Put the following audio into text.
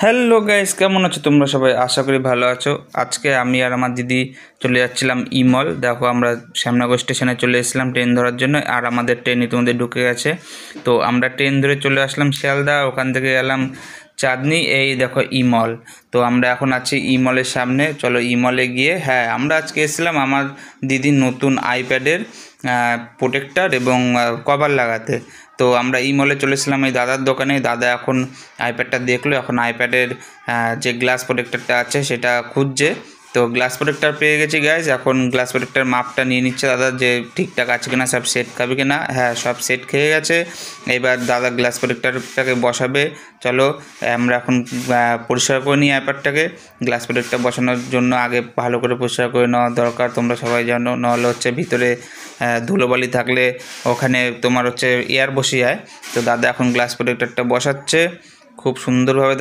Hello guys, কেমন আছো তোমরা সবাই? আশা করি ভালো আছো। আজকে আমি আর আমার দিদি চলে যাচ্ছিলাম ইমল। দেখো, আমরা শ্যামনগর স্টেশনে চলে এসেছিলাম ট্রেন ধরার জন্য, আর আমাদের ট্রেন ইতিমধ্যে ঢুকে গেছে। তো আমরা ট্রেন ধরে চলে আসলাম শিয়ালদা, ওখান থেকে এলাম চাঁদনি। এই দেখো ইমল। তো আমরা এখন আছি ইমলের সামনে। চলো ইমলে গিয়ে, হ্যাঁ আমরা আজকে এসেছিলাম আমার দিদির নতুন আইপ্যাডের প্রোটেক্টর এবং কভার লাগাতে। তো আমরা ইমলে চলেছিলাম এই দাদার দোকানে। দাদা এখন আইপ্যাডটা দেখলো, এখন আইপ্যাডের যে গ্লাস প্রোটেক্টরটা আছে সেটা খুঁজছে। তো গ্লাস প্রোটেক্টর পেয়ে গেছি গাইজ। এখন গ্লাস প্রোটেক্টর মাপটা নিয়ে নিচ্ছে দাদা, যে ঠিকঠাক আছে কিনা, সব সেট খাবে কিনা। হ্যাঁ, সব সেট খেয়ে গেছে। এবার দাদা গ্লাস প্রোটেক্টরটাকে বসাবে। চলো আমরা এখন পরিষ্কার করে নিই আইপ্যাডটাকে। গ্লাস প্রোটেক্টর বসানোর জন্য আগে ভালো করে পরিষ্কার করে নেওয়া দরকার, তোমরা সবাই জানো। নাহলে হচ্ছে ভিতরে ধুলোবালি থাকলে ওখানে তোমার হচ্ছে এয়ার বসে যায়। তো দাদা এখন গ্লাস প্রোটেক্টরটা বসাচ্ছে খুব সুন্দরভাবে।